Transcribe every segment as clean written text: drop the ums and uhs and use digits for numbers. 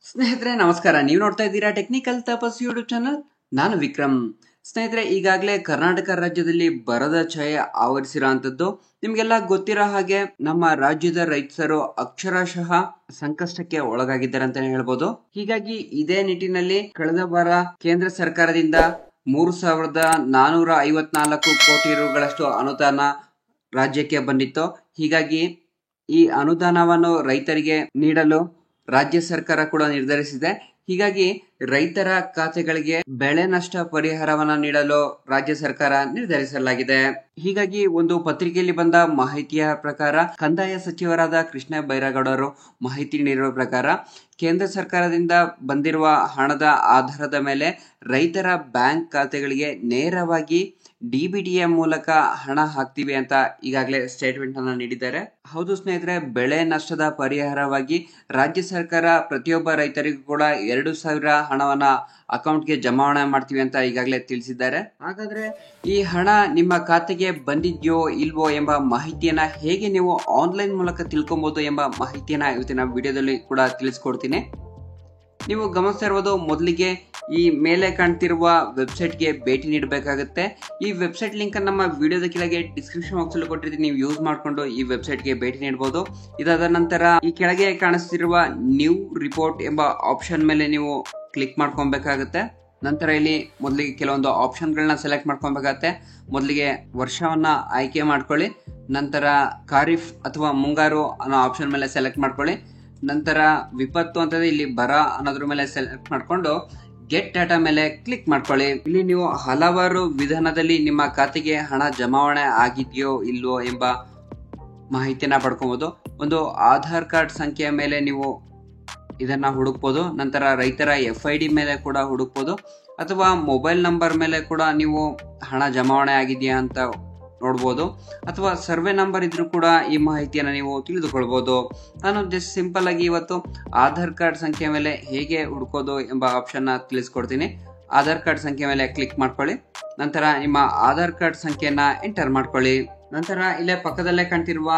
ಸ್ನೇಹಿತರೆ ನಮಸ್ಕಾರ. ನೀವು ನೋಡ್ತಾ ಇದ್ದೀರಾ ಟೆಕ್ನಿಕಲ್ ತಪಸ್ ಯೂಟ್ಯೂಬ್ ಚಾನಲ್. ನಾನು ವಿಕ್ರಮ್. ಸ್ನೇಹಿತರೆ, ಈಗಾಗಲೇ ಕರ್ನಾಟಕ ರಾಜ್ಯದಲ್ಲಿ ಬರದ ಛಾಯೆ ಆವರಿಸಿರುವಂತದ್ದು ನಿಮ್ಗೆಲ್ಲ ಗೊತ್ತಿರೋ ಹಾಗೆ ನಮ್ಮ ರಾಜ್ಯದ ರೈತರು ಅಕ್ಷರಶಃ ಸಂಕಷ್ಟಕ್ಕೆ ಒಳಗಾಗಿದ್ದಾರೆ ಅಂತಾನೆ ಹೇಳ್ಬೋದು. ಹೀಗಾಗಿ ಇದೇ ನಿಟ್ಟಿನಲ್ಲಿ ಕಳೆದ ವಾರ ಕೇಂದ್ರ ಸರ್ಕಾರದಿಂದ 3,454 ಕೋಟಿ ರುಗಳಷ್ಟು ಅನುದಾನ ರಾಜ್ಯಕ್ಕೆ ಬಂದಿತ್ತು. ಹೀಗಾಗಿ ಈ ಅನುದಾನವನ್ನು ರೈತರಿಗೆ ನೀಡಲು ರಾಜ್ಯ ಸರ್ಕಾರ ಕೂಡ ನಿರ್ಧರಿಸಿದೆ. ಹೀಗಾಗಿ ರೈತರ ಖಾತೆಗಳಿಗೆ ಬೆಳೆ ನಷ್ಟ ಪರಿಹಾರವನ್ನು ನೀಡಲು ರಾಜ್ಯ ಸರ್ಕಾರ ನಿರ್ಧರಿಸಲಾಗಿದೆ. ಹೀಗಾಗಿ ಒಂದು ಪತ್ರಿಕೆಯಲ್ಲಿ ಬಂದ ಮಾಹಿತಿಯ ಪ್ರಕಾರ ಕಂದಾಯ ಸಚಿವರಾದ ಕೃಷ್ಣ ಬೈರೇಗೌಡರು ಮಾಹಿತಿ ನೀಡಿರುವ ಪ್ರಕಾರ ಕೇಂದ್ರ ಸರ್ಕಾರದಿಂದ ಬಂದಿರುವ ಹಣದ ಆಧಾರದ ಮೇಲೆ ರೈತರ ಬ್ಯಾಂಕ್ ಖಾತೆಗಳಿಗೆ ನೇರವಾಗಿ ಡಿಬಿಟಿಯ ಮೂಲಕ ಹಣ ಹಾಕ್ತೀವಿ ಅಂತ ಈಗಾಗಲೇ ಸ್ಟೇಟ್ಮೆಂಟ್ ಅನ್ನು ನೀಡಿದ್ದಾರೆ. ಹೌದು ಸ್ನೇಹಿತರೆ, ಬೆಳೆ ನಷ್ಟದ ಪರಿಹಾರವಾಗಿ ರಾಜ್ಯ ಸರ್ಕಾರ ಪ್ರತಿಯೊಬ್ಬ ರೈತರಿಗೂ ಕೂಡ 2,000 ಹಣವನ್ನ ಅಕೌಂಟ್ಗೆ ಜಮಾವಣೆ ಮಾಡ್ತೀವಿ ಅಂತ ಈಗಾಗಲೇ ತಿಳಿಸಿದ್ದಾರೆ. ಹಾಗಾದ್ರೆ ಈ ಹಣ ನಿಮ್ಮ ಖಾತೆಗೆ ಬಂದಿದ್ಯೋ ಇಲ್ವೋ ಎಂಬ ಮಾಹಿತಿಯನ್ನ ಹೇಗೆ ನೀವು ಆನ್ಲೈನ್ ಮೂಲಕ ತಿಳ್ಕೊಬಹುದು ಎಂಬ ಮಾಹಿತಿಯನ್ನ ಇವತ್ತಿನ ವಿಡಿಯೋದಲ್ಲಿ ಕೂಡ ತಿಳಿಸ್ಕೊಡ್ತೀನಿ. ನೀವು ಗಮನಿಸ್ತಾ ಇರ್ಬೋದು, ಮೊದಲಿಗೆ ಈ ಮೇಲೆ ಕಾಣ್ತಿರುವ ವೆಬ್ಸೈಟ್ಗೆ ಭೇಟಿ ನೀಡಬೇಕಾಗುತ್ತೆ. ಈ ವೆಬ್ಸೈಟ್ ಲಿಂಕ್ ನಮ್ಮ ವಿಡಿಯೋದ ಕೆಳಗೆ ಡಿಸ್ಕ್ರಿಪ್ಷನ್ ಬಾಕ್ಸ್ ಅಲ್ಲಿ ಕೊಟ್ಟಿರ್ತೀನಿ. ನೀವು ಯೂಸ್ ಮಾಡಿಕೊಂಡು ಈ ವೆಬ್ಸೈಟ್ಗೆ ಭೇಟಿ ನೀಡಬಹುದು. ಇದಾದ ನಂತರ ಈ ಕೆಳಗೆ ಕಾಣಿಸ್ತಿರುವ ನ್ಯೂ ರಿಪೋರ್ಟ್ ಎಂಬ ಆಪ್ಷನ್ ಮೇಲೆ ನೀವು ಕ್ಲಿಕ್ ಮಾಡ್ಕೊಬೇಕಾಗುತ್ತೆ. ನಂತರ ಇಲ್ಲಿ ಮೊದಲಿಗೆ ಕೆಲವೊಂದು ಆಪ್ಷನ್ಗಳನ್ನ ಸೆಲೆಕ್ಟ್ ಮಾಡ್ಕೊಬೇಕಾಗತ್ತೆ. ಮೊದಲಿಗೆ ವರ್ಷವನ್ನ ಆಯ್ಕೆ ಮಾಡ್ಕೊಳ್ಳಿ. ನಂತರ ಖಾರಿಫ್ ಅಥವಾ ಮುಂಗಾರು ಅನ್ನೋ ಆಪ್ಷನ್ ಮೇಲೆ ಸೆಲೆಕ್ಟ್ ಮಾಡ್ಕೊಳ್ಳಿ. ನಂತರ ವಿಪತ್ತು ಅಂತಂದ್ರೆ ಇಲ್ಲಿ ಬರ ಅನ್ನೋದ್ರ ಮೇಲೆ ಸೆಲೆಕ್ಟ್ ಮಾಡ್ಕೊಂಡು ಗೆಟ್ ಡಾಟಾ ಮೇಲೆ ಕ್ಲಿಕ್ ಮಾಡ್ಕೊಳ್ಳಿ. ಇಲ್ಲಿ ನೀವು ಹಲವಾರು ವಿಧಾನದಲ್ಲಿ ನಿಮ್ಮ ಖಾತೆಗೆ ಹಣ ಜಮಾವಣೆ ಆಗಿದೆಯೋ ಇಲ್ವೋ ಎಂಬ ಮಾಹಿತಿಯನ್ನ ಪಡ್ಕೊಬಹುದು. ಒಂದು ಆಧಾರ್ ಕಾರ್ಡ್ ಸಂಖ್ಯೆಯ ಮೇಲೆ ನೀವು ಇದನ್ನ ಹುಡುಕ್ಬೋದು. ನಂತರ ರೈತರ FID ಮೇಲೆ ಕೂಡ ಹುಡುಕ್ಬೋದು, ಅಥವಾ ಮೊಬೈಲ್ ನಂಬರ್ ಮೇಲೆ ಕೂಡ ನೀವು ಹಣ ಜಮಾವಣೆ ಆಗಿದೆಯಾ ಅಂತ ನೋಡ್ಬೋದು, ಅಥವಾ ಸರ್ವೆ ನಂಬರ್ ಇದ್ರೂ ಕೂಡ ಈ ಮಾಹಿತಿಯನ್ನು ನೀವು ತಿಳಿದುಕೊಳ್ಬಹುದು. ನಾನು ಜಸ್ಟ್ ಸಿಂಪಲ್ ಆಗಿ ಇವತ್ತು ಆಧಾರ್ ಕಾರ್ಡ್ ಸಂಖ್ಯೆ ಮೇಲೆ ಹೇಗೆ ಹುಡುಕೋದು ಎಂಬ ಆಪ್ಷನ್ ತಿಳಿಸ್ಕೊಡ್ತೀನಿ. ಆಧಾರ್ ಕಾರ್ಡ್ ಸಂಖ್ಯೆ ಮೇಲೆ ಕ್ಲಿಕ್ ಮಾಡ್ಕೊಳ್ಳಿ. ನಂತರ ನಿಮ್ಮ ಆಧಾರ್ ಕಾರ್ಡ್ ಸಂಖ್ಯೆಯನ್ನ ಎಂಟರ್ ಮಾಡ್ಕೊಳ್ಳಿ. ನಂತರ ಇಲ್ಲೇ ಪಕ್ಕದಲ್ಲೇ ಕಾಣ್ತಿರುವ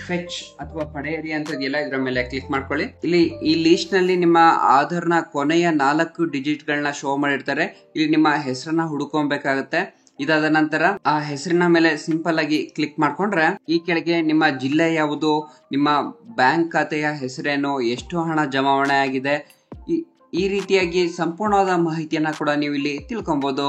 ಫೆಚ್ ಅಥವಾ ಪಡೆಯಿರಿ ಅಂತ ಇದೆಯಲ್ಲ, ಇದರ ಮೇಲೆ ಕ್ಲಿಕ್ ಮಾಡ್ಕೊಳ್ಳಿ. ಇಲ್ಲಿ ಈ ಲಿಸ್ಟ್ ನಲ್ಲಿ ನಿಮ್ಮ ಆಧಾರ್ನ ಕೊನೆಯ 4 ಡಿಜಿಟ್ ಗಳನ್ನ ಶೋ ಮಾಡಿರ್ತಾರೆ. ಇಲ್ಲಿ ನಿಮ್ಮ ಹೆಸರನ್ನ ಹುಡುಕೊಬೇಕಾಗತ್ತೆ. ಇದಾದ ನಂತರ ಆ ಹೆಸರಿನ ಮೇಲೆ ಸಿಂಪಲ್ ಆಗಿ ಕ್ಲಿಕ್ ಮಾಡ್ಕೊಂಡ್ರೆ ಈ ಕೆಳಗೆ ನಿಮ್ಮ ಜಿಲ್ಲೆ ಯಾವುದು, ನಿಮ್ಮ ಬ್ಯಾಂಕ್ ಖಾತೆಯ ಹೆಸರೇನು, ಎಷ್ಟು ಹಣ ಜಮಾವಣೆ ಆಗಿದೆ, ಈ ರೀತಿಯಾಗಿ ಸಂಪೂರ್ಣವಾದ ಮಾಹಿತಿಯನ್ನ ಕೂಡ ನೀವು ಇಲ್ಲಿ ತಿಳ್ಕೊಬಹುದು.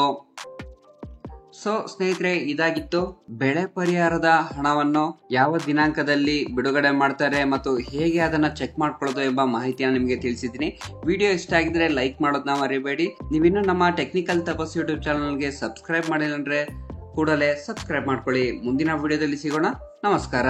ಸೊ ಸ್ನೇಹಿತರೆ, ಇದಾಗಿತ್ತು ಬೆಳೆ ಪರಿಹಾರದ ಹಣವನ್ನು ಯಾವ ದಿನಾಂಕದಲ್ಲಿ ಬಿಡುಗಡೆ ಮಾಡ್ತಾರೆ ಮತ್ತು ಹೇಗೆ ಅದನ್ನ ಚೆಕ್ ಮಾಡ್ಕೊಳ್ಳೋದು ಎಂಬ ಮಾಹಿತಿಯನ್ನು ನಿಮಗೆ ತಿಳಿಸಿದ್ದೀನಿ. ವಿಡಿಯೋ ಇಷ್ಟ ಆಗಿದ್ರೆ ಲೈಕ್ ಮಾಡೋದನ್ನ ಮರಿಬೇಡಿ. ನೀವಿನ್ನೂ ನಮ್ಮ ಟೆಕ್ನಿಕಲ್ ತಪಸ್ ಯೂಟ್ಯೂಬ್ ಚಾನಲ್ಗೆ ಸಬ್ಸ್ಕ್ರೈಬ್ ಮಾಡಿಲ್ಲ ಅಂದ್ರೆ ಕೂಡಲೇ ಸಬ್ಸ್ಕ್ರೈಬ್ ಮಾಡ್ಕೊಳ್ಳಿ. ಮುಂದಿನ ವಿಡಿಯೋದಲ್ಲಿ ಸಿಗೋಣ. ನಮಸ್ಕಾರ.